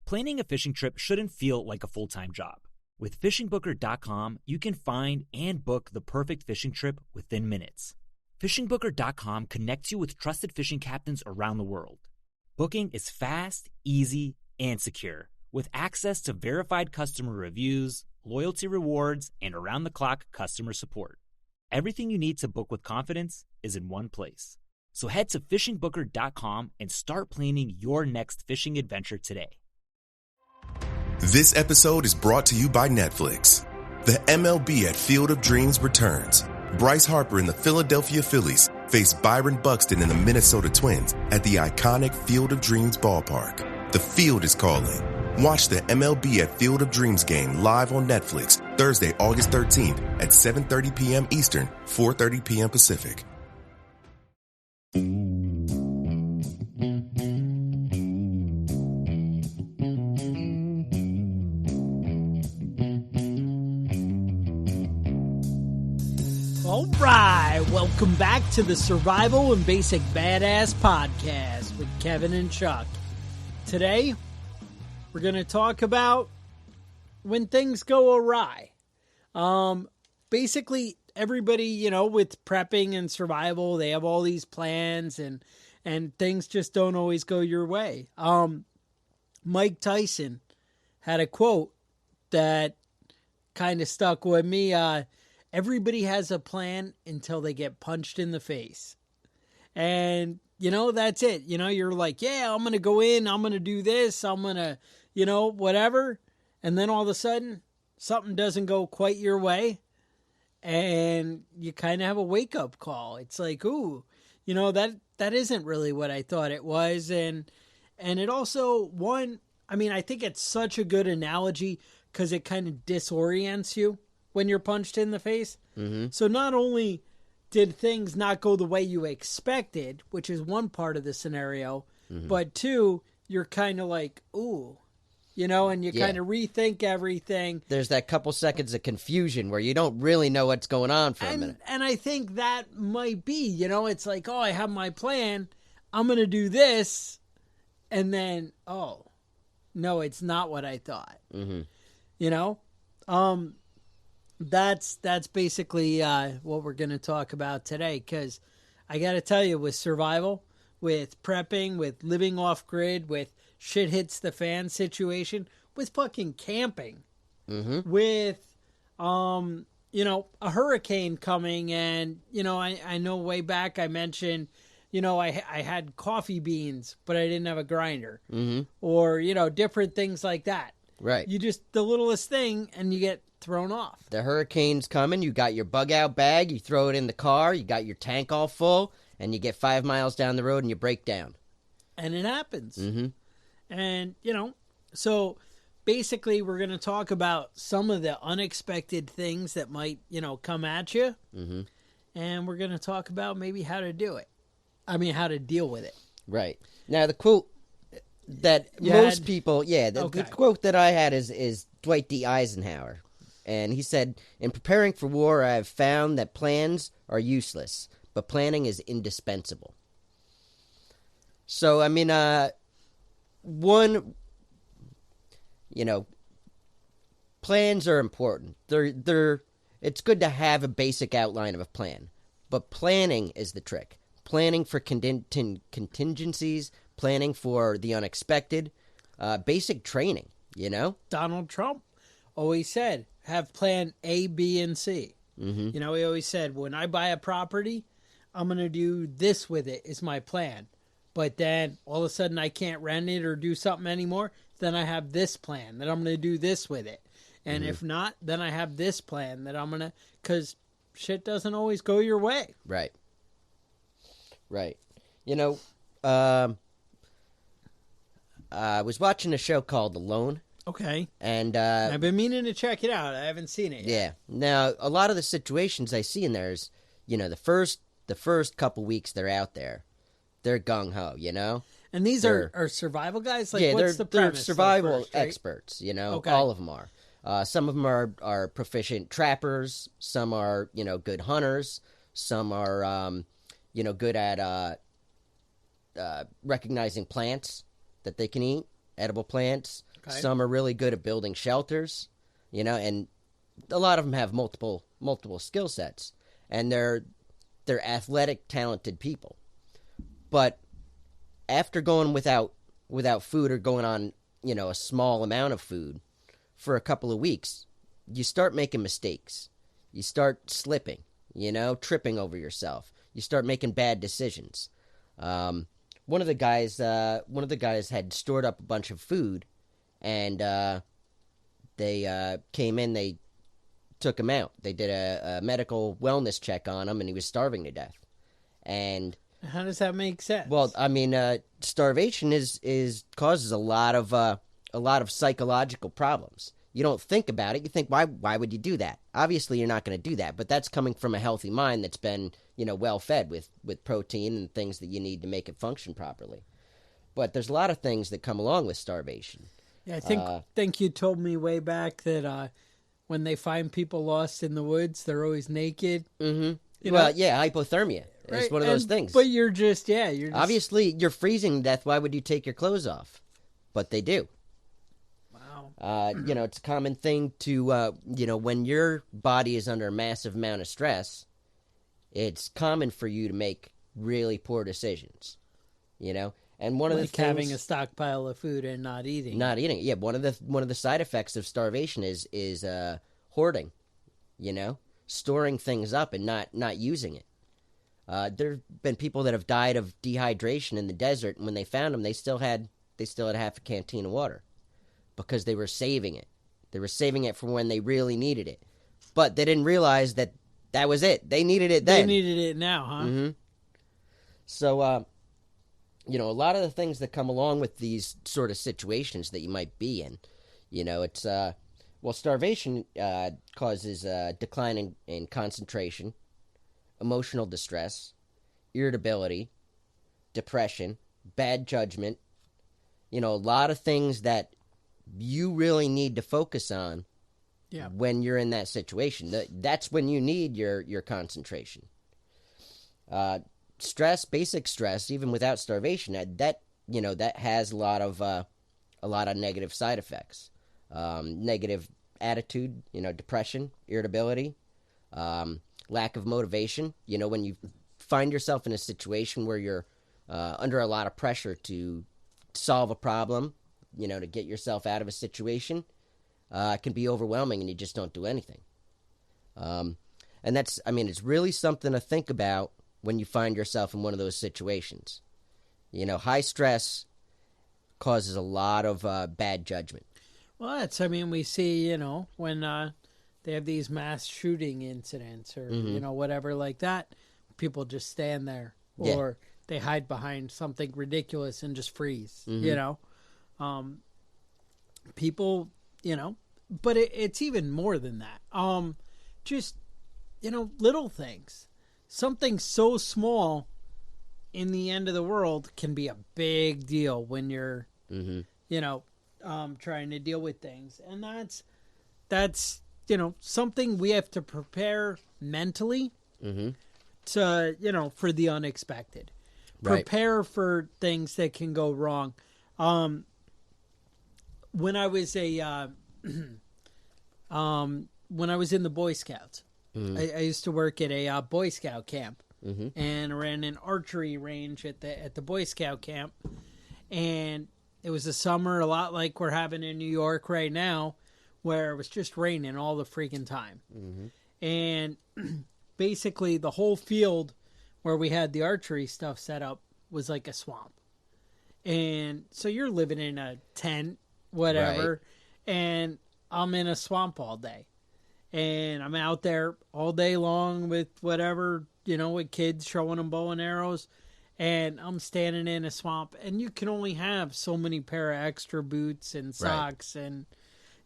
Planning a fishing trip shouldn't feel like a full-time job. With FishingBooker.com, you can find and book the perfect fishing trip within minutes. FishingBooker.com connects you with trusted fishing captains around the world. Booking is fast, easy, and secure, with access to verified customer reviews, loyalty rewards, and around-the-clock customer support. Everything you need to book with confidence is in one place. So head to FishingBooker.com and start planning your next fishing adventure today. This episode is brought to you by Netflix. The MLB at Field of Dreams returns. Bryce Harper and the Philadelphia Phillies face Byron Buxton and the Minnesota Twins at the iconic Field of Dreams ballpark. The field is calling. Watch the MLB at Field of Dreams game live on Netflix Thursday, August 13th at 7:30 p.m. Eastern, 4:30 p.m. Pacific. All right, welcome back to the Survival and Basic Badass Podcast with Kevin and Chuck. Today, we're going to talk about when things go awry. Basically, everybody, with prepping and survival, they have all these plans and things just don't always go your way. Mike Tyson had a quote that kind of stuck with me. Everybody has a plan until they get punched in the face. And, that's it. You're like, yeah, I'm going to go in, I'm going to do this, I'm going to, whatever. And then all of a sudden, something doesn't go quite your way. And you kind of have a wake-up call. It's like, ooh, that isn't really what I thought it was. And it also, I think it's such a good analogy because it kind of disorients you when you're punched in the face. Mm-hmm. So not only did things not go the way you expected, which is one part of the scenario, mm-hmm. but two, you're kind of like, ooh, and you kind of rethink everything. There's that couple seconds of confusion where you don't really know what's going on for a minute. And I think that might be, it's like, oh, I have my plan. I'm going to do this. And then, oh, no, it's not what I thought. Mm-hmm. That's basically what we're going to talk about today, because I got to tell you, with survival, with prepping, with living off grid, with shit hits the fan situation, with fucking camping, mm-hmm. with, a hurricane coming, and, I know way back I mentioned, I had coffee beans, but I didn't have a grinder, mm-hmm. or, different things like that. Right. You just, the littlest thing, and you get thrown off. The hurricane's coming, you got your bug out bag, you throw it in the car, you got your tank all full, and you get 5 miles down the road and you break down. And it happens. Mm-hmm. And, so basically we're going to talk about some of the unexpected things that might, come at you. Mm-hmm. And we're going to talk about maybe how to do it. How to deal with it. Right. Now, the quote that the quote that I had is Dwight D. Eisenhower. And he said, "In preparing for war, I have found that plans are useless, but planning is indispensable." So, plans are important. It's good to have a basic outline of a plan, but planning is the trick. Planning for contingencies, planning for the unexpected, basic training, Donald Trump always said, have plan A, B, and C. Mm-hmm. He always said, when I buy a property, I'm going to do this with it is my plan. But then all of a sudden I can't rent it or do something anymore. Then I have this plan that I'm going to do this with it. And mm-hmm. if not, then I have this plan that I'm going to, because shit doesn't always go your way. Right. I was watching a show called Alone. Okay. And I've been meaning to check it out. I haven't seen it yet. Yeah. Now, a lot of the situations I see in there is, the first couple weeks they're out there, they're gung-ho, And these are survival guys? Like, what's the they're premise? survival experts, Okay. All of them are. Some of them are proficient trappers. Some are, good hunters. Some are, good at recognizing plants that they can eat, edible plants. Okay. Some are really good at building shelters, and a lot of them have multiple skill sets, and they're athletic, talented people. But after going without food or going on, a small amount of food for a couple of weeks, you start making mistakes. You start slipping, tripping over yourself. You start making bad decisions. One of the guys had stored up a bunch of food, and they came in. They took him out. They did a medical wellness check on him, and he was starving to death. And how does that make sense? well, I mean, starvation is causes a lot of psychological problems. You don't think about it. You think, why would you do that? Obviously, you're not going to do that. But that's coming from a healthy mind that's been, well fed with protein and things that you need to make it function properly. But there's a lot of things that come along with starvation. Yeah, I think you told me way back that when they find people lost in the woods, they're always naked. Mm-hmm. Well, yeah, hypothermia is one of those things. But you're just obviously you're freezing to death. Why would you take your clothes off? But they do. It's a common thing to, when your body is under a massive amount of stress, it's common for you to make really poor decisions, And one of the things, having a stockpile of food and not eating. Yeah, one of the side effects of starvation is hoarding, storing things up and not using it. There've been people that have died of dehydration in the desert, and when they found them, they still had half a canteen of water. Because they were saving it. They were saving it for when they really needed it. But they didn't realize that was it. They needed it then. They needed it now, huh? Mm-hmm. So, a lot of the things that come along with these sort of situations that you might be in, it's, starvation causes decline in concentration, emotional distress, irritability, depression, bad judgment, a lot of things that you really need to focus on when you're in that situation. That's when you need your concentration. Stress, basic stress, even without starvation, that has a lot of negative side effects. Negative attitude, depression, irritability, lack of motivation. When you find yourself in a situation where you're under a lot of pressure to solve a problem, to get yourself out of a situation, it can be overwhelming and you just don't do anything. And it's really something to think about when you find yourself in one of those situations. High stress causes a lot of bad judgment. Well, we see, when they have these mass shooting incidents or, whatever like that, people just stand there or they hide behind something ridiculous and just freeze, people, but it's even more than that. Just, little things. Something so small in the end of the world can be a big deal when you're, trying to deal with things. And that's something we have to prepare mentally to, for the unexpected. Right. Prepare for things that can go wrong. When I was when I was in the Boy Scouts, I used to work at a Boy Scout camp, and I ran an archery range at the Boy Scout camp, and it was a summer, a lot like we're having in New York right now, where it was just raining all the freaking time, and basically the whole field where we had the archery stuff set up was like a swamp, and so you're living in a tent, whatever, and I'm in a swamp all day. And I'm out there all day long with whatever, with kids showing them bow and arrows. And I'm standing in a swamp. And you can only have so many pair of extra boots and socks and,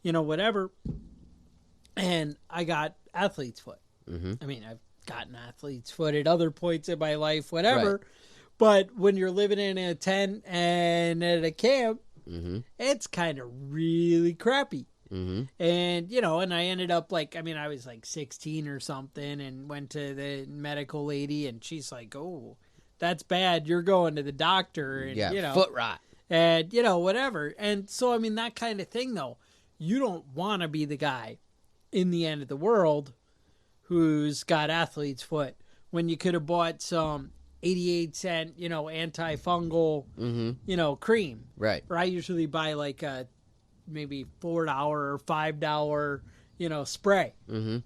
whatever. And I got athlete's foot. I've gotten athlete's foot at other points in my life, whatever. Right. But when you're living in a tent and at a camp, it's kind of really crappy. And, and I ended up I was 16 or something and went to the medical lady and she's like, oh, that's bad. You're going to the doctor. And, foot rot. and, whatever. And so, I mean, that kind of thing, though, you don't want to be the guy in the end of the world who's got athlete's foot when you could have bought some 88-cent, antifungal, cream. Right. Or I usually buy like a maybe $4 or $5, spray. Mm-hmm.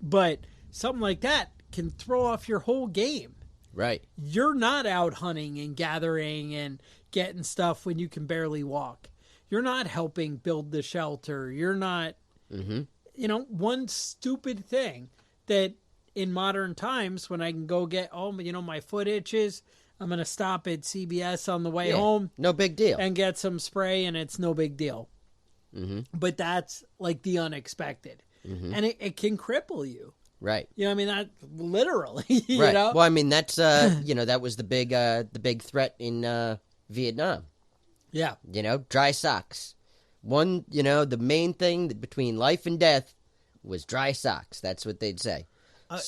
But something like that can throw off your whole game. Right. You're not out hunting and gathering and getting stuff when you can barely walk. You're not helping build the shelter. You're not, one stupid thing that in modern times when I can go get, my foot itches, I'm going to stop at CBS on the way home. No big deal. And get some spray, and it's no big deal. Mm-hmm. But that's like the unexpected. Mm-hmm. And it can cripple you. Right. That literally, right. Well, I mean, that's, that was the big threat in Vietnam. Yeah. Dry socks. One, the main thing between life and death was dry socks. That's what they'd say. A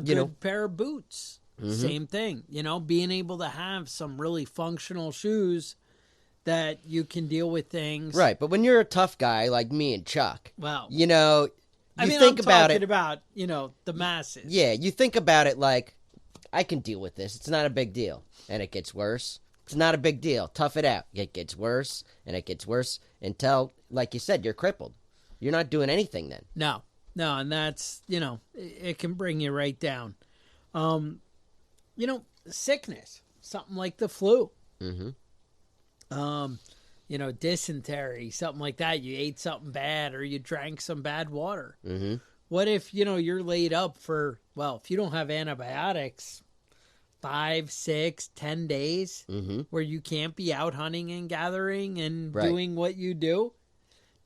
good pair of boots. Same thing. Being able to have some really functional shoes that you can deal with things. Right. But when you're a tough guy like me and Chuck, well, think I'm about talking it. about, the masses. Yeah. You think about it like, I can deal with this. It's not a big deal. And it gets worse. It's not a big deal. Tough it out. It gets worse, and it gets worse until, like you said, you're crippled. You're not doing anything then. No, and that's, it can bring you right down. Sickness, something like the flu. Mm-hmm. Dysentery, something like that. You ate something bad or you drank some bad water. Mm-hmm. What if, you're laid up for, if you don't have antibiotics, 5, 6, 10 days where you can't be out hunting and gathering and doing what you do.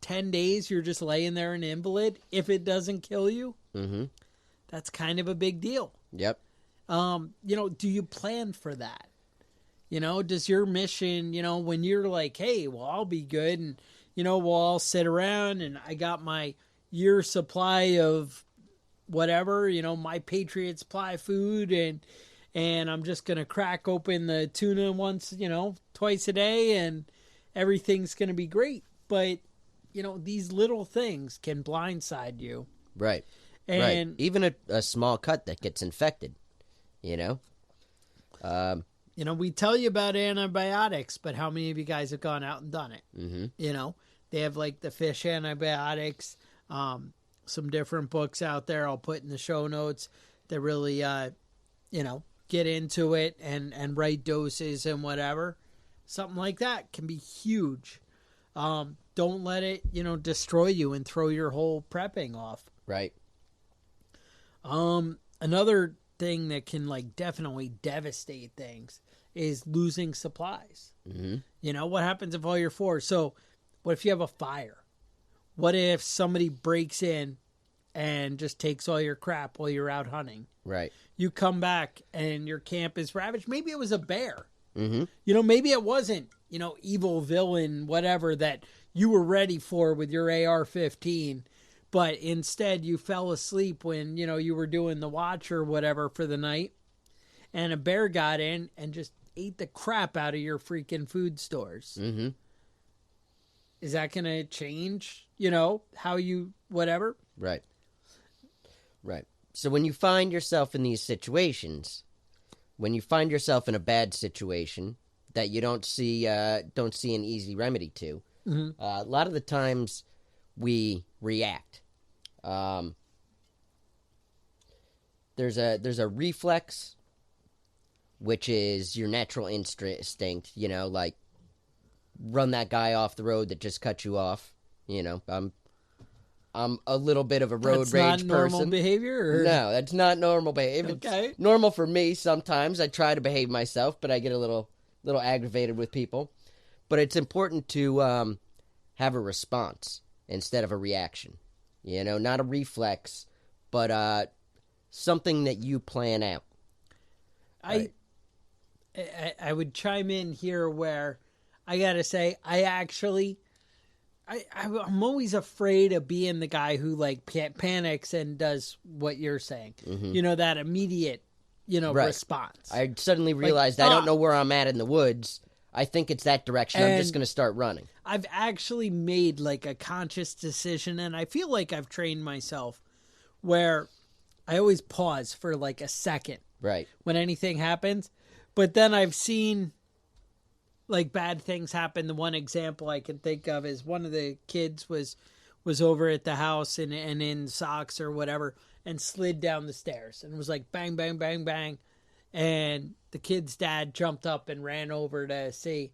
10 days you're just laying there an invalid. If it doesn't kill you, that's kind of a big deal. Yep. Do you plan for that? Does your mission, when you're like, hey, well, I'll be good and, we'll all sit around and I got my year supply of whatever, my Patriot Supply food and I'm just going to crack open the tuna once, twice a day and everything's going to be great. But, these little things can blindside you. Right. And even a small cut that gets infected, we tell you about antibiotics, but how many of you guys have gone out and done it? Mm-hmm. They have like the fish antibiotics, some different books out there I'll put in the show notes that really, get into it and write doses and whatever. Something like that can be huge. Don't let it, destroy you and throw your whole prepping off. Right. Another thing that can definitely devastate things is losing supplies. Mm-hmm. What happens if all your four? So what if you have a fire? What if somebody breaks in and just takes all your crap while you're out hunting? Right. You come back and your camp is ravaged. Maybe it was a bear. Mm-hmm. Maybe it wasn't, evil villain, whatever that you were ready for with your AR-15. But instead you fell asleep when, you were doing the watch or whatever for the night. And a bear got in and just ate the crap out of your freaking food stores. Mm-hmm. Is that going to change, how you, whatever? Right. Right. So when you find yourself in these situations, when you find yourself in a bad situation that you don't see an easy remedy to, a lot of the times we react. There's a reflex, which is your natural instinct, like run that guy off the road that just cut you off. I'm a little bit of a road rage person. That's not normal behavior? Or? No, that's not normal behavior. Okay. It's normal for me sometimes. I try to behave myself, but I get a little aggravated with people. But it's important to have a response instead of a reaction. Not a reflex, but something that you plan out. Right? I would chime in here where I got to say, I'm always afraid of being the guy who panics and does what you're saying. Mm-hmm. That immediate, right. response. I suddenly realized I don't know where I'm at in the woods. I think it's that direction. I'm just And going to start running. I've actually made like a conscious decision, and I feel like I've trained myself where I always pause for like a second Right. when anything happens. But then I've seen like bad things happen. The one example I can think of is one of the kids was over at the house and in socks or whatever and slid down the stairs and was like bang, bang, bang, bang. And the kid's dad jumped up and ran over to see.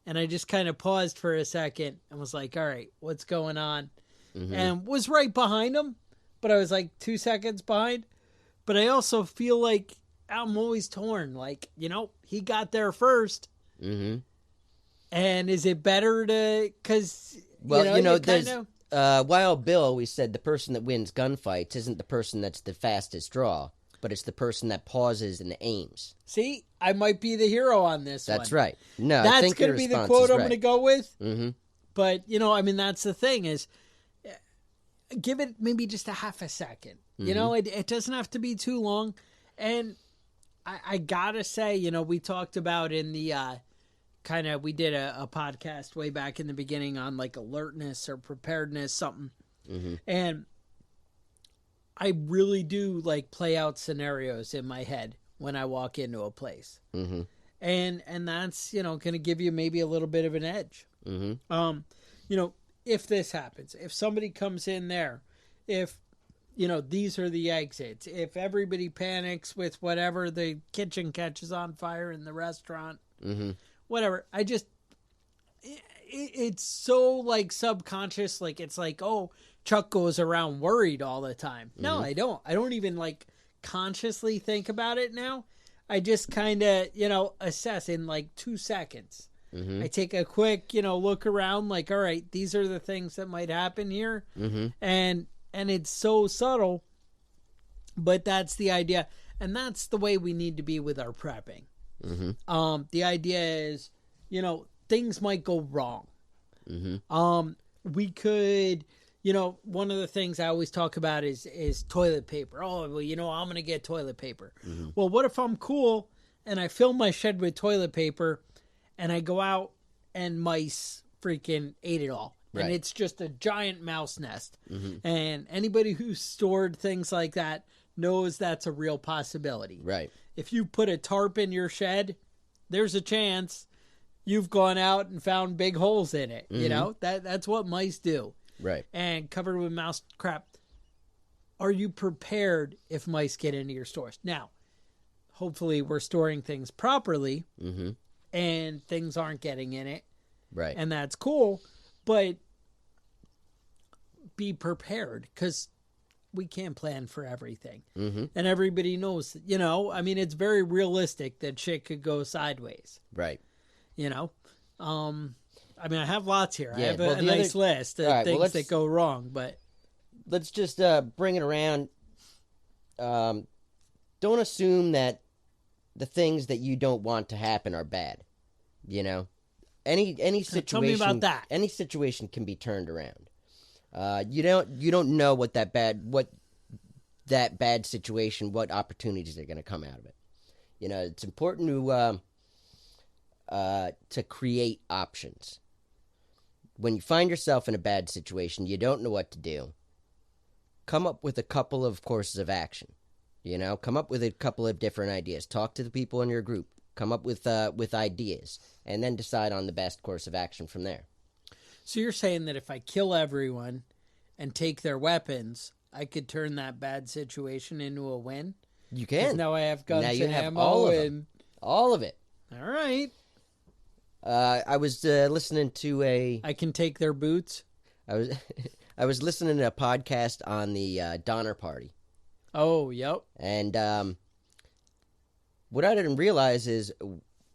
And I just kind of paused for a second and was like, all right, what's going on? And was right behind him, but I was like 2 seconds behind. But I also feel like I'm always torn. Like, you know, he got there first. Mm-hmm. And is it better to, because, Well, you know there's kind of, Wild Bill always said the person that wins gunfights isn't the person that's the fastest draw, but it's the person that pauses and aims. see, I might be the hero on this That's one. right. No, I That's think going your to be the response quote is I'm right. going to go with. Mm-hmm. But, you know, I mean, that's the thing is, give it maybe just a half a second. You know, it doesn't have to be too long. And I got to say, you know, we talked about in the we did a podcast way back in the beginning on like alertness or preparedness, something. And I really do like play out scenarios in my head when I walk into a place. And that's, you know, going to give you maybe a little bit of an edge. You know, if this happens, if somebody comes in there, if, you know, these are the exits, if everybody panics with whatever, the kitchen catches on fire in the restaurant, whatever, I just, it's so like subconscious. Like, it's like, oh, Chuck goes around worried all the time. No, I don't even like consciously think about it now. I just kind of, you know, assess in like 2 seconds. I take a quick, you know, look around like, all right, these are the things that might happen here. And it's so subtle, but that's the idea. And that's the way we need to be with our prepping. The idea is, you know, things might go wrong. We could, you know, one of the things I always talk about is toilet paper. Oh, well, you know, I'm going to get toilet paper. Well, what if I'm cool and I fill my shed with toilet paper and I go out and mice freaking ate it all? Right. And it's just a giant mouse nest. And anybody who's stored things like that knows that's a real possibility. Right. If you put a tarp in your shed, there's a chance you've gone out and found big holes in it. You know, that's what mice do. Right. And covered with mouse crap. Are you prepared if mice get into your stores? Now, hopefully we're storing things properly and things aren't getting in it. Right. And that's cool. But be prepared, because we can't plan for everything. And everybody knows, you know, I mean, it's very realistic that shit could go sideways. Right. You know? I mean, I have lots here. I Yeah, have well, a the nice other- list of All right, well, things that go wrong, but Let's just bring it around. Don't assume that the things that you don't want to happen are bad. You know, any situation. tell me about that. Any situation can be turned around. You don't know what that bad situation, what opportunities are going to come out of it. You know, it's important to create options. When you find yourself in a bad situation, you don't know what to do. Come up with a couple of courses of action. You know, come up with a couple of different ideas. Talk to the people in your group. Come up with ideas, and then decide on the best course of action from there. So you're saying that if I kill everyone and take their weapons, I could turn that bad situation into a win? You 'Cause can. now I have guns Now you and have ammo all of and them. All of it. all right. I was listening to I can take their boots. I was listening to a podcast on the Donner Party. Oh, yep. And what I didn't realize is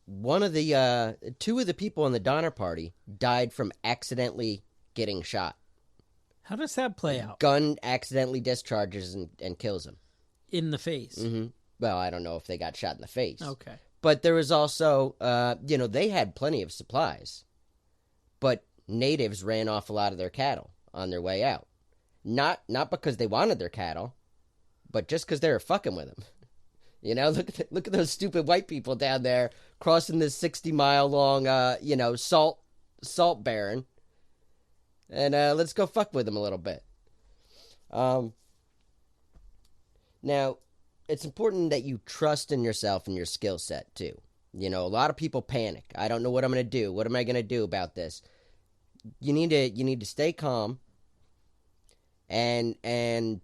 one of the two of the people in the Donner Party died from accidentally getting shot. How does that play out? Gun accidentally discharges and kills him. In the face. Well, I don't know if they got shot in the face. Okay. But there was also, they had plenty of supplies. But natives ran off a lot of their cattle on their way out. Not because they wanted their cattle, but just because they were fucking with them. You know, look at those stupid white people down there crossing this 60-mile long, salt barren. And let's go fuck with them a little bit. Now, it's important that you trust in yourself and your skill set, too. You know, a lot of people panic. I don't know what I'm going to do. What am I going to do about this? You need to stay calm and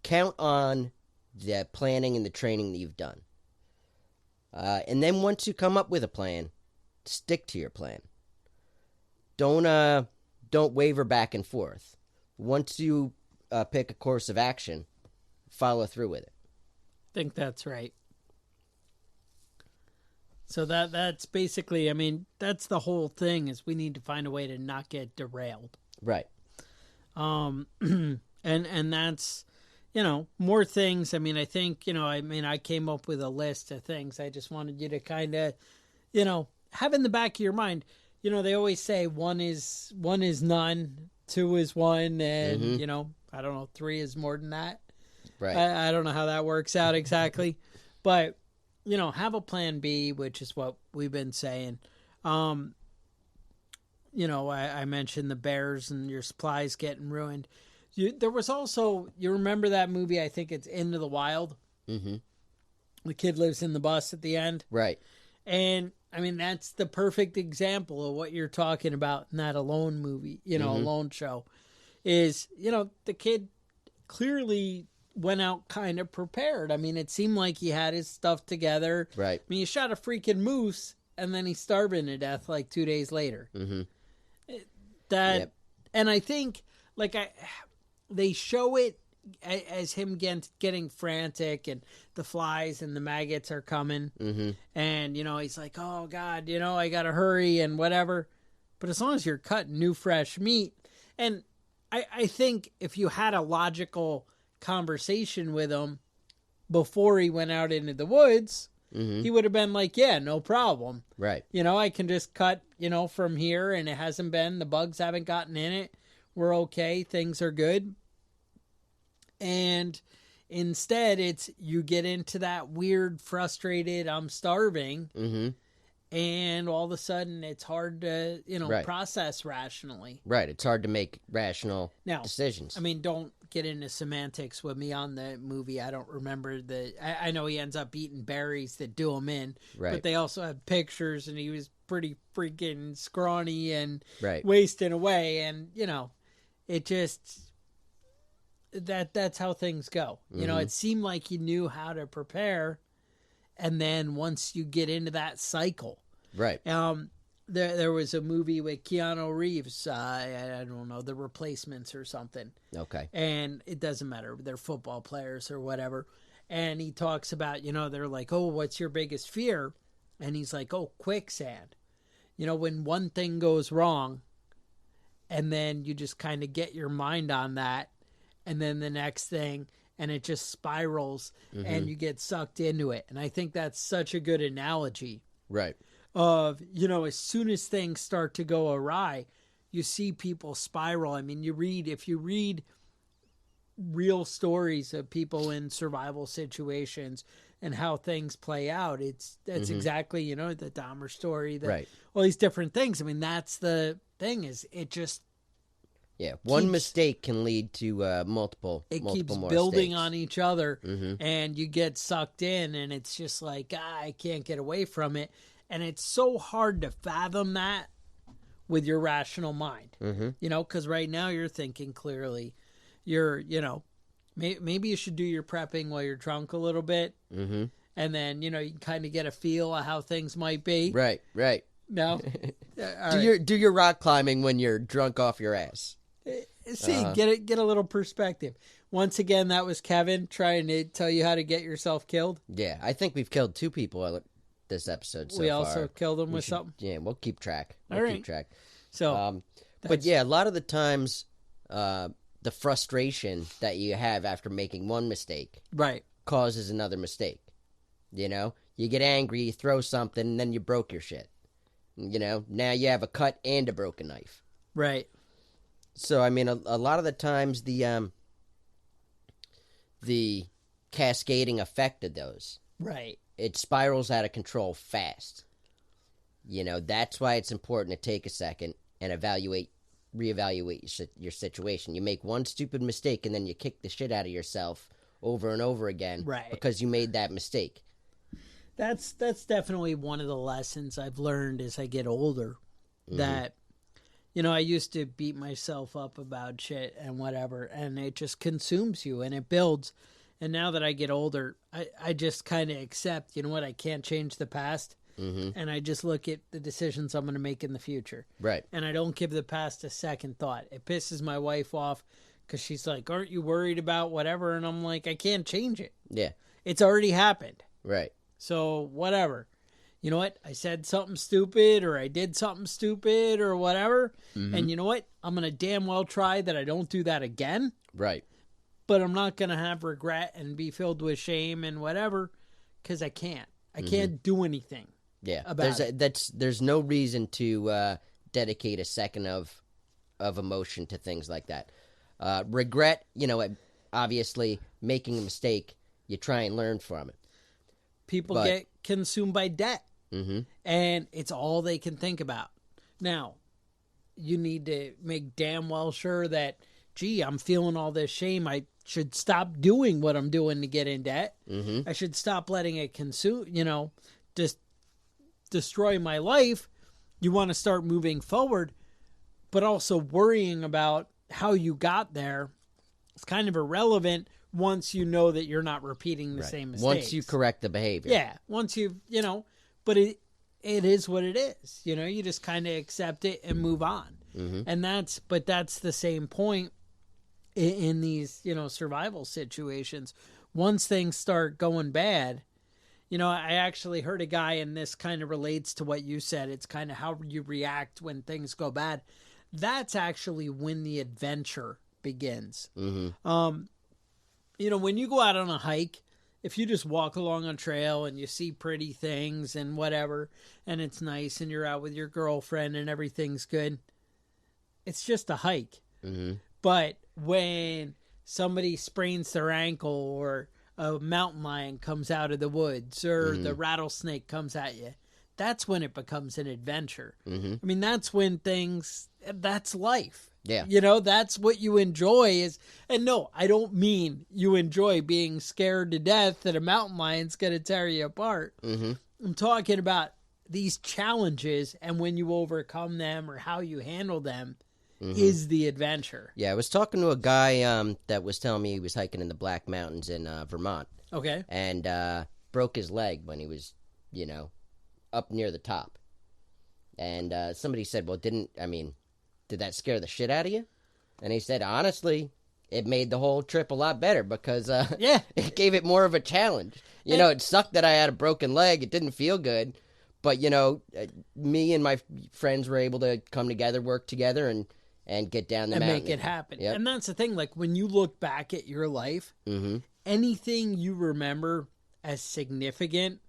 count on the planning and the training that you've done. And then once you come up with a plan, stick to your plan. Don't waver back and forth. Once you pick a course of action, follow through with it. I think that's right. So that's basically, I mean, that's the whole thing, is we need to find a way to not get derailed. Right. And that's, you know, more things. I mean, I think, you know, I came up with a list of things. I just wanted you to kind of, you know, have in the back of your mind. You know, they always say one is none, two is one, and, you know, I don't know, three is more than that. Right. I don't know how that works out exactly. But, you know, have a plan B, which is what we've been saying. You know, I mentioned the bears and your supplies getting ruined. There was also, you remember that movie, I think it's Into the Wild? Mm-hmm. The kid lives in the bus at the end. Right. And, I mean, that's the perfect example of what you're talking about in that Alone movie, you know, Alone show. Is, you know, the kid clearly went out kind of prepared. I mean, it seemed like he had his stuff together. Right. I mean, he shot a freaking moose, and then he's starving to death like 2 days later. Mm-hmm. And I think, like, they show it as him getting frantic, and the flies and the maggots are coming. Mm-hmm. And, you know, he's like, oh, God, you know, I got to hurry and whatever. But as long as you're cutting new, fresh meat. And I think if you had a logical conversation with him before he went out into the woods, he would have been like, yeah, no problem. Right. You know, I can just cut, you know, from here, and it hasn't been, the bugs haven't gotten in it. We're okay. Things are good. And instead, it's, you get into that weird, frustrated, I'm starving. Mm-hmm. And all of a sudden, it's hard to, you know, process rationally. Right. It's hard to make rational decisions. I mean, don't get into semantics with me on the movie. I don't remember I know he ends up eating berries that do him in. Right. But they also have pictures, and he was pretty freaking scrawny and wasting away. And, you know, it just, that's how things go. You know, it seemed like he knew how to prepare. And then once you get into that cycle. Right. There was a movie with Keanu Reeves. I don't know, The Replacements or something. Okay. And it doesn't matter. They're football players or whatever. And he talks about, you know, they're like, oh, what's your biggest fear? And he's like, oh, quicksand. You know, when one thing goes wrong, and then you just kind of get your mind on that, and then the next thing, and it just spirals, and you get sucked into it. And I think that's such a good analogy. Right. Of, you know, as soon as things start to go awry, you see people spiral. I mean, if you read real stories of people in survival situations and how things play out, that's exactly, you know, the Dahmer story, all these different things. I mean, that's the thing, is it just, one mistake can lead to multiple keeps more building mistakes on each other, and you get sucked in, and it's just like, I can't get away from it. And it's so hard to fathom that with your rational mind, you know, because right now you're thinking clearly. You're, you know, maybe you should do your prepping while you're drunk a little bit, and then, you know, you can kind of get a feel of how things might be. Right. No, do your rock climbing when you're drunk off your ass. See, get a little perspective. Once again, that was Kevin trying to tell you how to get yourself killed. Yeah, I think we've killed 2 people this episode so far. We also killed them with something? Yeah, we'll keep track. Keep track. So, but yeah, a lot of the times, the frustration that you have after making one mistake causes another mistake. You know? You get angry, you throw something, and then you broke your shit. You know? Now you have a cut and a broken knife. Right. So, I mean, a lot of the times, the cascading effect of those Right. It spirals out of control fast. That's why it's important to take a second and reevaluate your situation. You make one stupid mistake and then you kick the shit out of yourself over and over again, right, because you made that mistake. That's definitely one of the lessons I've learned as I get older. Mm-hmm. That, I used to beat myself up about shit and whatever, and it just consumes you and it builds. And now that I get older, I just kind of accept, I can't change the past. Mm-hmm. And I just look at the decisions I'm going to make in the future. Right. And I don't give the past a second thought. It pisses my wife off because she's like, aren't you worried about whatever? And I'm like, I can't change it. Yeah. It's already happened. Right. So whatever. You know what? I said something stupid or I did something stupid or whatever. Mm-hmm. And you know what? I'm going to damn well try that I don't do that again. Right. But I'm not going to have regret and be filled with shame and whatever because I can't. I can't do anything. Yeah, there's no reason to dedicate a second of emotion to things like that. Regret, obviously making a mistake, you try and learn from it. People get consumed by debt, and it's all they can think about. Now, you need to make damn well sure that, gee, I'm feeling all this shame. I should stop doing what I'm doing to get in debt. Mm-hmm. I should stop letting it consume, just destroy my life. You want to start moving forward, but also worrying about how you got there. It's kind of irrelevant once you know that you're not repeating the same mistakes. Once you correct the behavior. Yeah. Once you but it is what it is. You just kind of accept it and move on. Mm-hmm. And that's the same point in these, survival situations. Once things start going bad, I actually heard a guy, and this kind of relates to what you said. It's kind of how you react when things go bad. That's actually when the adventure begins. Mm-hmm. When you go out on a hike, if you just walk along a trail and you see pretty things and whatever, and it's nice and you're out with your girlfriend and everything's good, it's just a hike. Mm-hmm. But when somebody sprains their ankle or a mountain lion comes out of the woods or the rattlesnake comes at you, that's when it becomes an adventure. Mm-hmm. I mean, that's when that's life. Yeah. That's what you enjoy is, and no, I don't mean you enjoy being scared to death that a mountain lion's going to tear you apart. Mm-hmm. I'm talking about these challenges and when you overcome them or how you handle them is the adventure. Yeah, I was talking to a guy that was telling me he was hiking in the Black Mountains in Vermont. Okay. And broke his leg when he was, up near the top. And somebody said, well, did that scare the shit out of you? And he said, honestly, it made the whole trip a lot better because it gave it more of a challenge. It sucked that I had a broken leg. It didn't feel good. But, me and my friends were able to come together, work together, and get down the mountain. And make it happen. Yep. And that's the thing. Like, when you look back at your life, anything you remember as significant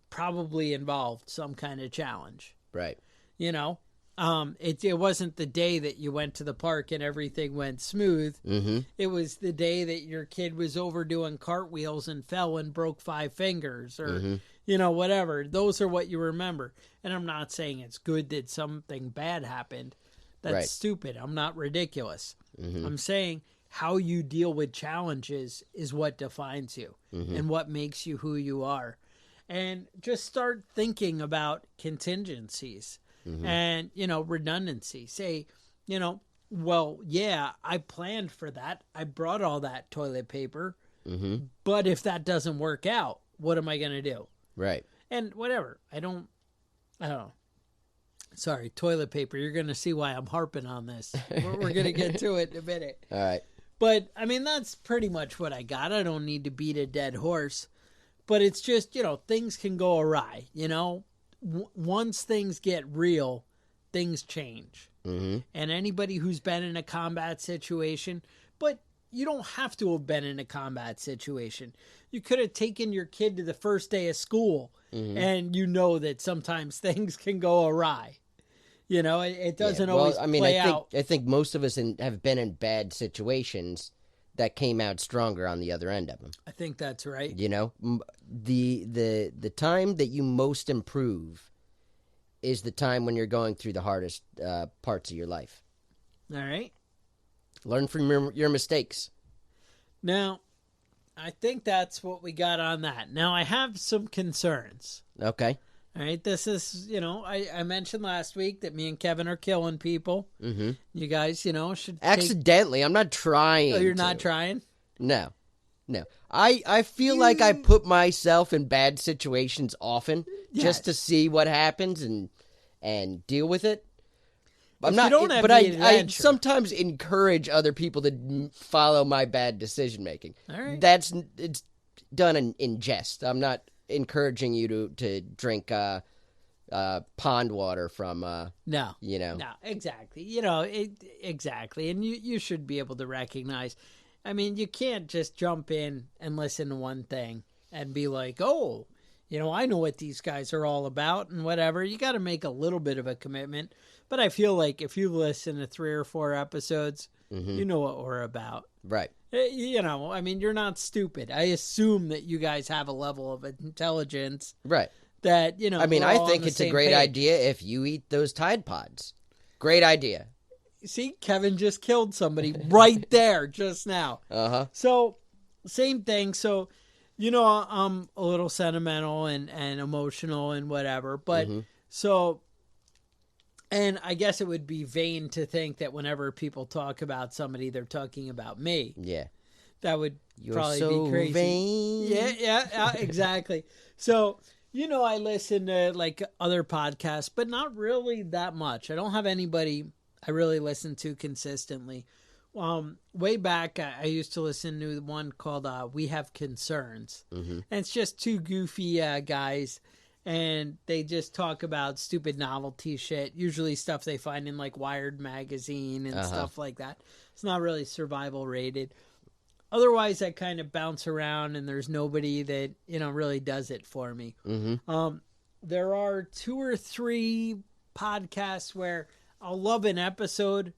probably involved some kind of challenge. Right. It wasn't the day that you went to the park and everything went smooth. Mm-hmm. It was the day that your kid was over doing cartwheels and fell and broke 5 fingers or, whatever. Those are what you remember. And I'm not saying it's good that something bad happened. That's stupid. I'm not ridiculous. Mm-hmm. I'm saying how you deal with challenges is what defines you and what makes you who you are. And just start thinking about contingencies and, redundancy. Say, well, yeah, I planned for that. I brought all that toilet paper. Mm-hmm. But if that doesn't work out, what am I going to do? Right. And whatever. I don't know. Sorry, toilet paper. You're going to see why I'm harping on this. We're going to get to it in a minute. All right. But, that's pretty much what I got. I don't need to beat a dead horse. But it's just, things can go awry. Once things get real, things change. Mm-hmm. And anybody who's been in a combat situation, but you don't have to have been in a combat situation. You could have taken your kid to the first day of school, and that sometimes things can go awry. It doesn't always play out. I think most of us have been in bad situations that came out stronger on the other end of them. I think that's right. You know, the time that you most improve is the time when you're going through the hardest parts of your life. All right. Learn from your mistakes. Now, I think that's what we got on that. Now, I have some concerns. Okay. All right. This is, I mentioned last week that me and Kevin are killing people. Mm-hmm. You guys, should accidentally. I'm not trying. Oh, you're not trying? No. I feel like I put myself in bad situations often just to see what happens and deal with it. I'm not, but I sometimes encourage other people to follow my bad decision making. All right. It's done in jest. I'm not encouraging you to drink pond water from No, exactly. Exactly, and you should be able to recognize. I mean, you can't just jump in and listen to one thing and be like, oh, I know what these guys are all about and whatever. You got to make a little bit of a commitment. But I feel like if you listen to 3 or 4 episodes, you know what we're about. Right. I mean, you're not stupid. I assume that you guys have a level of intelligence. Right. That, I mean, I think it's a great idea if you eat those Tide Pods. Great idea. See, Kevin just killed somebody right there just now. Uh-huh. So, same thing. So, I'm a little sentimental and emotional and whatever. But, so... And I guess it would be vain to think that whenever people talk about somebody, they're talking about me. Yeah. That would You're probably so be crazy. Vain. Yeah, exactly. So, I listen to like other podcasts, but not really that much. I don't have anybody I really listen to consistently. Way back, I used to listen to one called We Have Concerns. And it's just 2 goofy guys. And they just talk about stupid novelty shit, usually stuff they find in like Wired magazine and stuff like that. It's not really survival rated. Otherwise, I kind of bounce around and there's nobody that, really does it for me. There are 2 or 3 podcasts where I'll love an episode,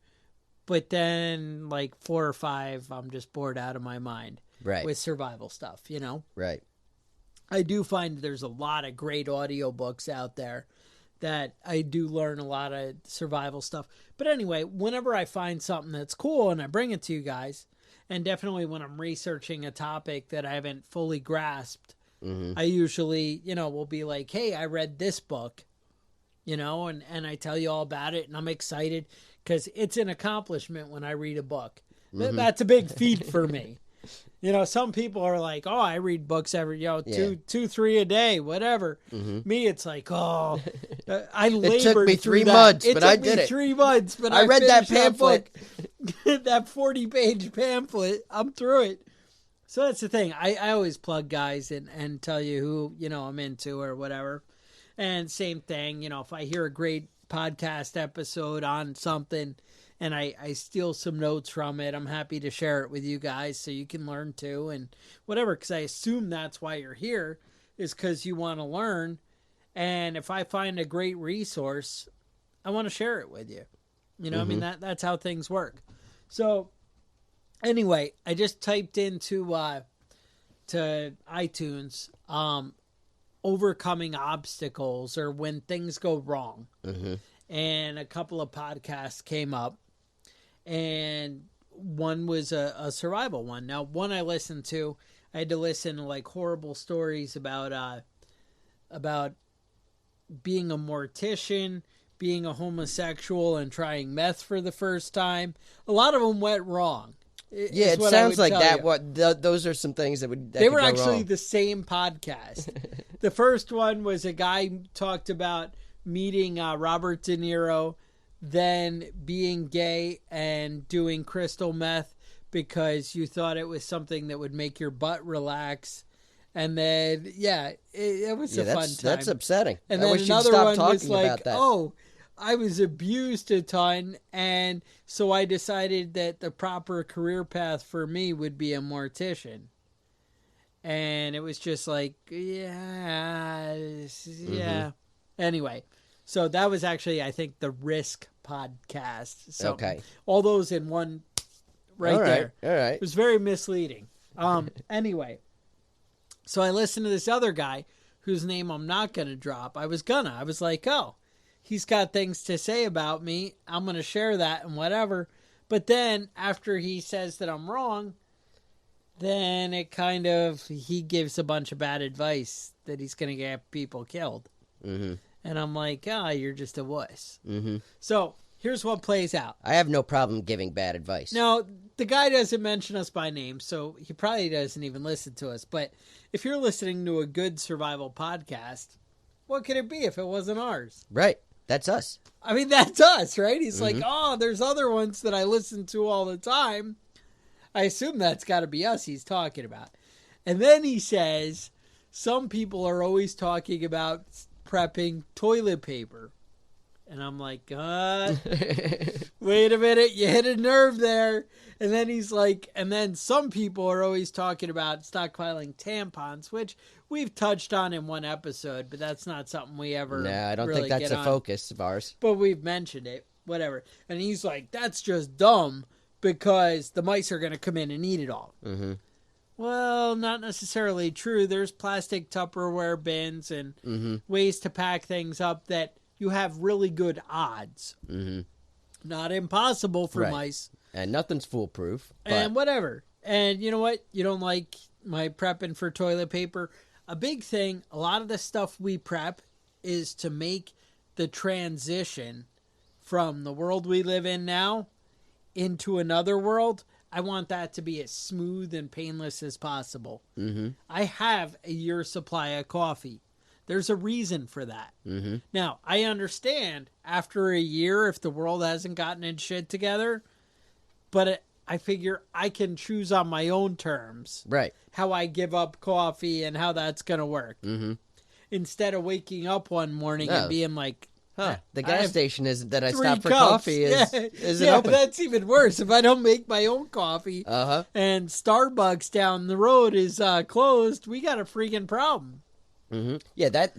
but then like 4 or 5, I'm just bored out of my mind. Right. With survival stuff, Right. I do find there's a lot of great audiobooks out there that I do learn a lot of survival stuff. But anyway, whenever I find something that's cool and I bring it to you guys, and definitely when I'm researching a topic that I haven't fully grasped, I usually, will be like, hey, I read this book, and I tell you all about it, and I'm excited because it's an accomplishment when I read a book. That's a big feat for me. Some people are like, oh, I read books every, 2, 3 a day, whatever. Me, it's like, I labored It took me 3 that. months, but I did it. It took me 3 months, but I read that pamphlet. That 40-page pamphlet, I'm through it. So that's the thing. I always plug guys and tell you who, I'm into or whatever. And same thing, if I hear a great podcast episode on something, and I steal some notes from it, I'm happy to share it with you guys so you can learn too and whatever, because I assume that's why you're here, is because you want to learn. And if I find a great resource, I want to share it with you. I mean, that's how things work. So anyway, I just typed into to iTunes overcoming obstacles or when things go wrong. And a couple of podcasts came up. And one was a survival one. Now, one I listened to, I had to listen to like horrible stories about being a mortician, being a homosexual, and trying meth for the first time. A lot of them went wrong. Yeah, it sounds like that. Those are some things that would. They were actually the same podcast. The first one was a guy who talked about meeting Robert De Niro, then being gay and doing crystal meth because you thought it was something that would make your butt relax. And then, it was a fun time. That's upsetting. And then another one was like, oh, I was abused a ton, and so I decided that the proper career path for me would be a mortician. And it was just like, yeah. Anyway, so that was actually, I think, the Risk podcast. So all those in one right there. All right. It was very misleading. Anyway, so I listened to this other guy whose name I'm not going to drop. I was like, oh, he's got things to say about me. I'm going to share that and whatever. But then after he says that I'm wrong, then it kind of, he gives a bunch of bad advice that he's going to get people killed. Mm-hmm. And I'm like, you're just a wuss. Mm-hmm. So here's what plays out. I have no problem giving bad advice. Now, the guy doesn't mention us by name, so he probably doesn't even listen to us. But if you're listening to a good survival podcast, what could it be if it wasn't ours? Right. That's us. I mean, that's us, right? He's like, there's other ones that I listen to all the time. I assume that's got to be us he's talking about. And then he says, some people are always talking about prepping toilet paper. And I'm like, wait a minute, you hit a nerve there. And then he's like, and then some people are always talking about stockpiling tampons, which we've touched on in one episode, but that's not something we ever I don't really think that's get a on. focus of ours. But we've mentioned it, whatever. And he's like, that's just dumb because the mice are going to come in and eat it all. Mm-hmm. Well, not necessarily true. There's plastic Tupperware bins and ways to pack things up that you have really good odds. Mm-hmm. Not impossible for Right. mice. And nothing's foolproof. But... And whatever. And you know what? You don't like my prepping for toilet paper? A big thing, a lot of the stuff we prep is to make the transition from the world we live in now into another world. I want that to be as smooth and painless as possible. Mm-hmm. I have a year's supply of coffee. There's a reason for that. Mm-hmm. Now, I understand after a year if the world hasn't gotten its shit together, but I figure I can choose on my own terms Right. how I give up coffee and how that's going to work. Mm-hmm. Instead of waking up one morning and being like, The I gas have station that I 3 stopped for cups. coffee isn't yeah, open. that's even worse. If I don't make my own coffee Uh-huh. and Starbucks down the road is closed, we got a freaking problem. Mm-hmm. Yeah, that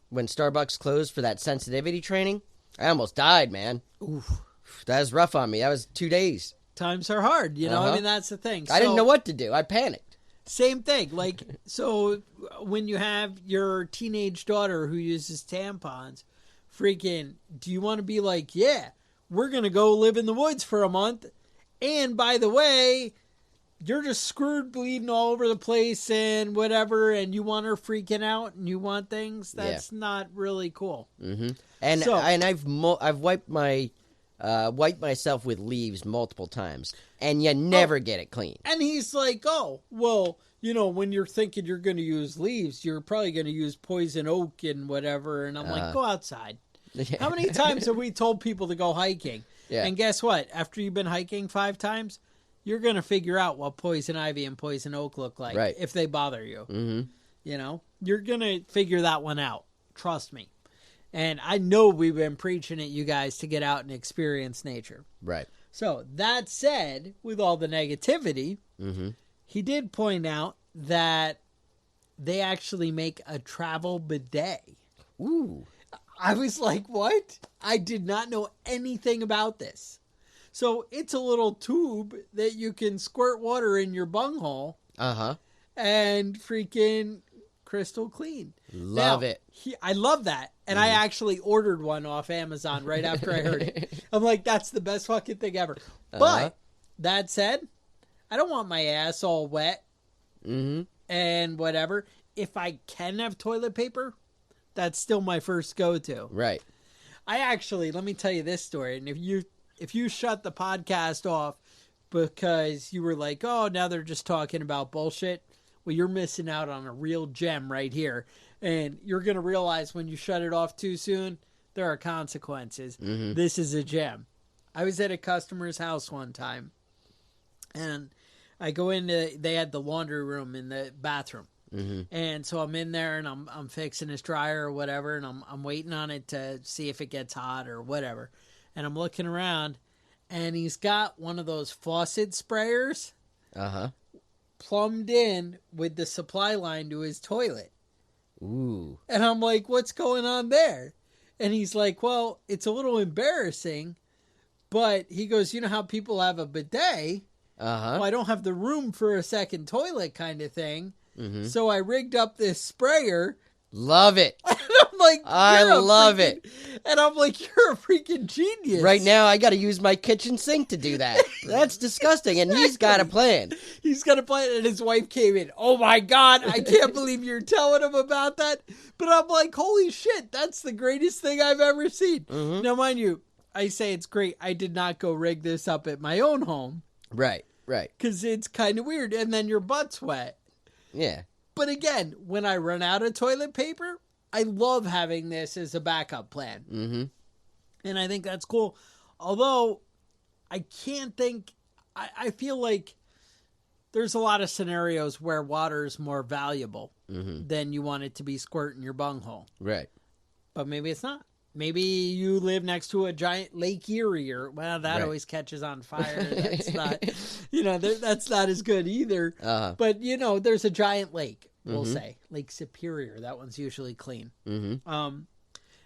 when Starbucks closed for that sensitivity training, I almost died, man. Oof. That was rough on me. That was 2 days. Times are hard, you know? I Uh-huh. mean, that's the thing. I didn't So- know what to do. I panicked. Same thing. Like, so when you have your teenage daughter who uses tampons, freaking, do you want to be like, yeah, we're going to go live in the woods for a month. And by the way, you're just screwed bleeding all over the place and whatever. And you want her freaking out and you want things. That's not really cool. Mm-hmm. And So- I've wiped myself with leaves multiple times, and you never get it clean. And he's like, oh, well, you know, when you're thinking you're going to use leaves, you're probably going to use poison oak and whatever. And I'm like, go outside. How many times have we told people to go hiking? Yeah. And guess what? After you've been hiking 5 times, you're going to figure out what poison ivy and poison oak look like Right. if they bother you. Mm-hmm. You know, you're going to figure that one out. Trust me. And I know we've been preaching at you guys to get out and experience nature. Right. So that said, with all the negativity, he did point out that they actually make a travel bidet. Ooh. I was like, what? I did not know anything about this. So it's a little tube that you can squirt water in your bunghole Uh-huh. and freaking crystal clean. Love Now, it. I love that. And I actually ordered one off Amazon right after I heard it. I'm like, that's the best fucking thing ever. But that said, I don't want my ass all wet and whatever. If I can have toilet paper, that's still my first go-to. Right. I actually, let me tell you this story. And if you shut the podcast off because you were like, oh, now they're just talking about bullshit, well, you're missing out on a real gem right here. And you're going to realize when you shut it off too soon, there are consequences. This is a gem. I was at a customer's house one time, and I go into, they had the laundry room in the bathroom. And so I'm in there and I'm fixing his dryer or whatever, and I'm waiting on it to see if it gets hot or whatever. And I'm looking around, and he's got one of those faucet sprayers Uh-huh. plumbed in with the supply line to his toilet. Ooh. And I'm like, what's going on there? And he's like, well, it's a little embarrassing, But he goes, you know how people have a bidet? Uh-huh. Well, I don't have the room for a second toilet kind of thing. Mm-hmm. So I rigged up this sprayer. Love it. And I'm like, I love it. And I'm like, you're a freaking genius. Right now, I got to use my kitchen sink to do that. That's disgusting. And he's got a plan. He's got a plan. And his wife came in. Oh my God, I can't believe you're telling him about that. But I'm like, holy shit, that's the greatest thing I've ever seen. Mm-hmm. Now, mind you, I say it's great. I did not go rig this up at my own home. Right. Because it's kind of weird. And then your butt's wet. Yeah. But again, when I run out of toilet paper, I love having this as a backup plan. Mm-hmm. And I think that's cool. Although, I can't think... I feel like there's a lot of scenarios where water is more valuable than you want it to be squirting your bunghole. Right. But maybe it's not. Maybe you live next to a giant Lake Erie, or that Right. always catches on fire. That's not, that's not as good either. Uh-huh. But there's a giant lake. We'll say Lake Superior. That one's usually clean. Mm-hmm.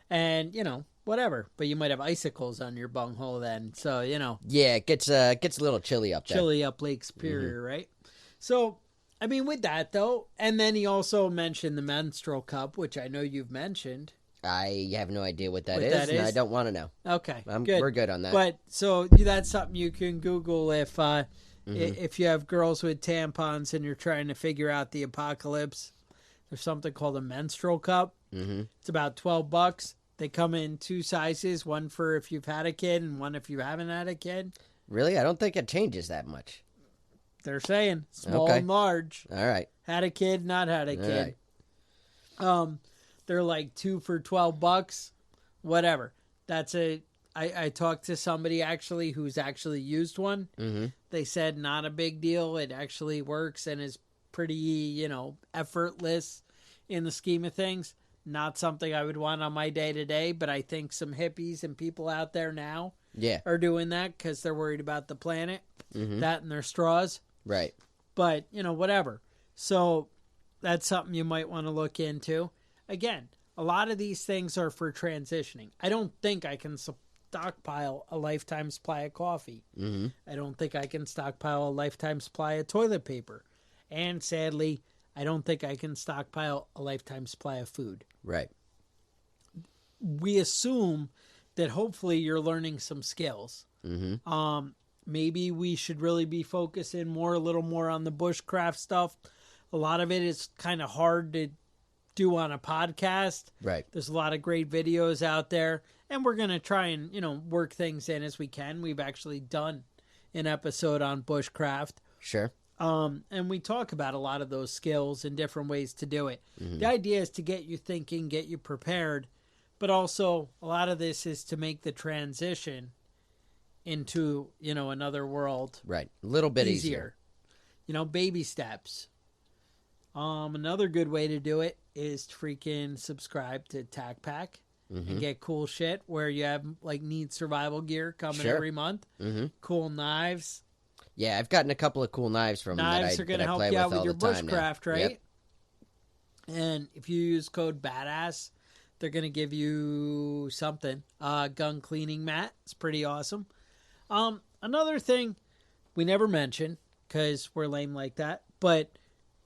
And whatever. But you might have icicles on your bunghole then. So Yeah, it gets a little chilly up there. chilly up Lake Superior, right? So, I mean, with that though, and then he also mentioned the menstrual cup, which I know you've mentioned. I have no idea what What is, that and is? I don't want to know. Okay, We're good on that. But so that's something you can Google if you have girls with tampons and you're trying to figure out the apocalypse. There's something called a menstrual cup. Mm-hmm. It's about $12. They come in two sizes, one for if you've had a kid and one if you haven't had a kid. Really? I don't think it changes that much. They're saying small Okay. and large. All right. Had a kid, not had a All kid. right. They're like 2 for $12, whatever. I talked to somebody actually who's actually used one. Mm-hmm. They said not a big deal. It actually works and is pretty, effortless in the scheme of things. Not something I would want on my day to day, but I think some hippies and people out there now Yeah. are doing that because they're worried about the planet, Mm-hmm. that and their straws. Right. But, whatever. So that's something you might want to look into. Again, a lot of these things are for transitioning. I don't think I can stockpile a lifetime supply of coffee. Mm-hmm. I don't think I can stockpile a lifetime supply of toilet paper. And sadly, I don't think I can stockpile a lifetime supply of food. Right. We assume that hopefully you're learning some skills. Mm-hmm. Maybe we should really be focusing a little more on the bushcraft stuff. A lot of it is kind of hard to do on a podcast. Right. There's a lot of great videos out there, and we're going to try and, work things in as we can. We've actually done an episode on bushcraft. Sure. And we talk about a lot of those skills and different ways to do it. The idea is to get you thinking, get you prepared, but also a lot of this is to make the transition into, another world Right. A little bit easier. Baby steps. Another good way to do it is to freaking subscribe to Tac Pack and get cool shit where you have like neat survival gear coming Sure. every month. Mm-hmm. Cool knives. Yeah, I've gotten a couple of cool knives from Knives that are going to that I help play you out with with all your the time now. bushcraft, right? Yep. And if you use code BADASS, they're going to give you something. Gun cleaning mat. It's pretty awesome. Another thing we never mention because we're lame like that, but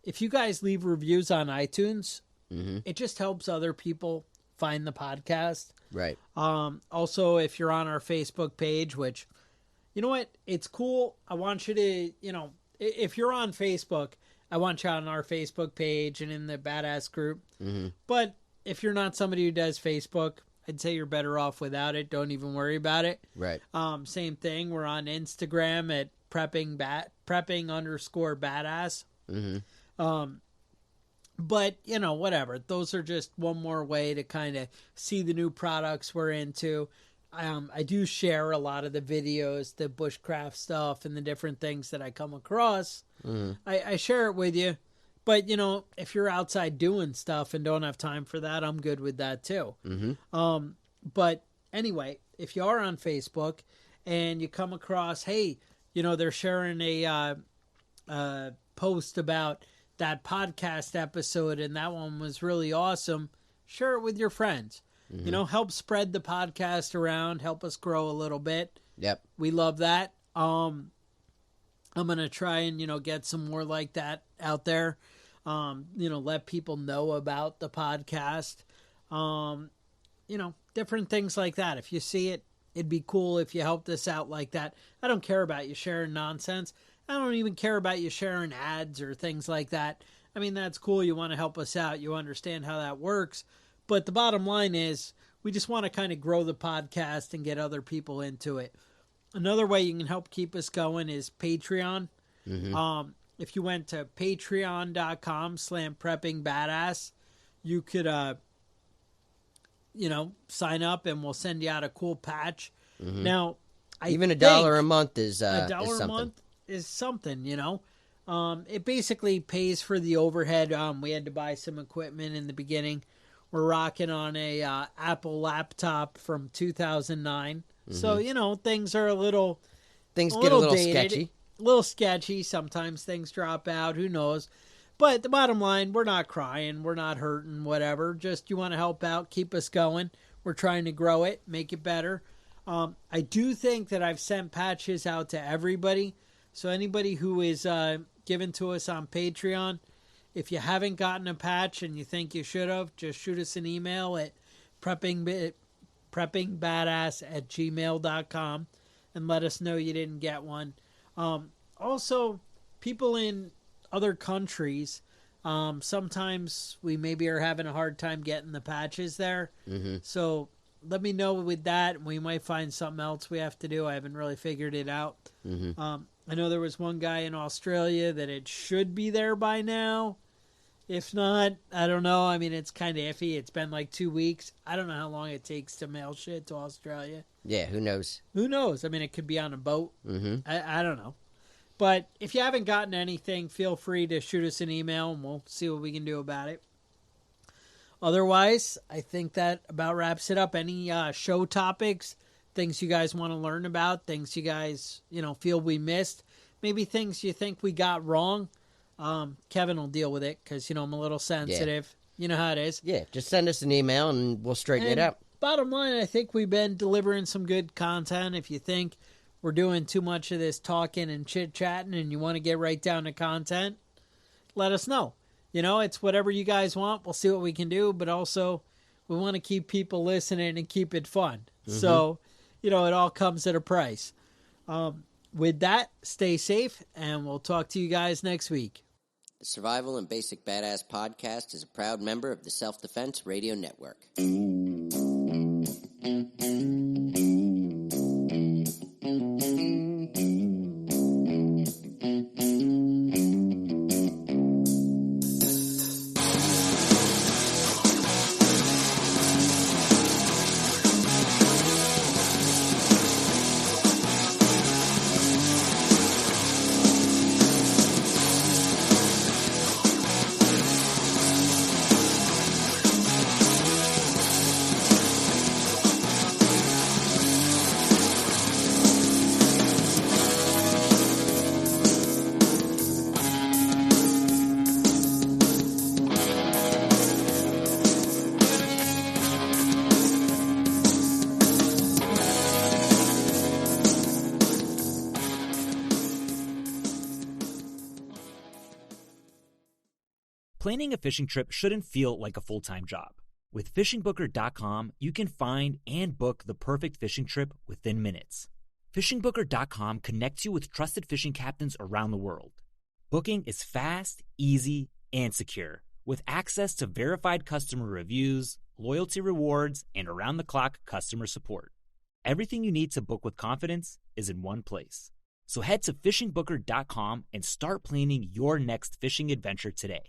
if you guys leave reviews on iTunes, it just helps other people find the podcast. Right. Also, if you're on our Facebook page, which, you know what? It's cool. I want you to, if you're on Facebook, I want you on our Facebook page and in the Badass group. Mm-hmm. But if you're not somebody who does Facebook, I'd say you're better off without it. Don't even worry about it. Right. Same thing. We're on Instagram at prepping_badass. Mm-hmm. But, whatever. Those are just one more way to kind of see the new products we're into. I do share a lot of the videos, the bushcraft stuff, and the different things that I come across. Mm-hmm. I share it with you. But, if you're outside doing stuff and don't have time for that, I'm good with that too. Mm-hmm. But anyway, if you are on Facebook and you come across, hey, they're sharing a post about that podcast episode and that one was really awesome, share it with your friends. Help spread the podcast around, help us grow a little bit. Yep. We love that. I'm going to try and, get some more like that out there. Let people know about the podcast. Different things like that. If you see it, it'd be cool if you helped us out like that. I don't care about you sharing nonsense. I don't even care about you sharing ads or things like that. I mean, that's cool. You want to help us out. You understand how that works. But the bottom line is we just want to kind of grow the podcast and get other people into it. Another way you can help keep us going is Patreon. Mm-hmm. If you went to patreon.com/preppingbadass, you could, sign up and we'll send you out a cool patch. Mm-hmm. Now, even $1 a month is something. $1 a month is something, It basically pays for the overhead. We had to buy some equipment in the beginning. We're rocking on a Apple laptop from 2009. Mm-hmm. So, things are Things get a little sketchy. A little sketchy. Sometimes things drop out. Who knows? But the bottom line, we're not crying. We're not hurting, whatever. Just you want to help out, keep us going. We're trying to grow it, make it better. I do think that I've sent patches out to everybody. So anybody who is given to us on Patreon, if you haven't gotten a patch and you think you should have, just shoot us an email at preppingbadass@gmail.com and let us know you didn't get one. Also, people in other countries, sometimes we maybe are having a hard time getting the patches there. Mm-hmm. So let me know with that. We might find something else we have to do. I haven't really figured it out. Mm-hmm. I know there was one guy in Australia that it should be there by now. If not, I don't know. I mean, it's kind of iffy. It's been like 2 weeks. I don't know how long it takes to mail shit to Australia. Yeah, who knows? Who knows? I mean, it could be on a boat. Mm-hmm. I don't know. But if you haven't gotten anything, feel free to shoot us an email and we'll see what we can do about it. Otherwise, I think that about wraps it up. Any show topics, things you guys want to learn about, things you guys, feel we missed, maybe things you think we got wrong. Kevin will deal with it because, I'm a little sensitive. Yeah. You know how it is. Yeah, just send us an email and we'll straighten it out. Bottom line, I think we've been delivering some good content. If you think we're doing too much of this talking and chit-chatting and you want to get right down to content, let us know. It's whatever you guys want. We'll see what we can do, but also we want to keep people listening and keep it fun. Mm-hmm. So, it all comes at a price. With that, stay safe, and we'll talk to you guys next week. The Survival and Basic Badass Podcast is a proud member of the Self-Defense Radio Network. Planning a fishing trip shouldn't feel like a full-time job. With FishingBooker.com, you can find and book the perfect fishing trip within minutes. FishingBooker.com connects you with trusted fishing captains around the world. Booking is fast, easy, and secure, with access to verified customer reviews, loyalty rewards, and around-the-clock customer support. Everything you need to book with confidence is in one place. So head to FishingBooker.com and start planning your next fishing adventure today.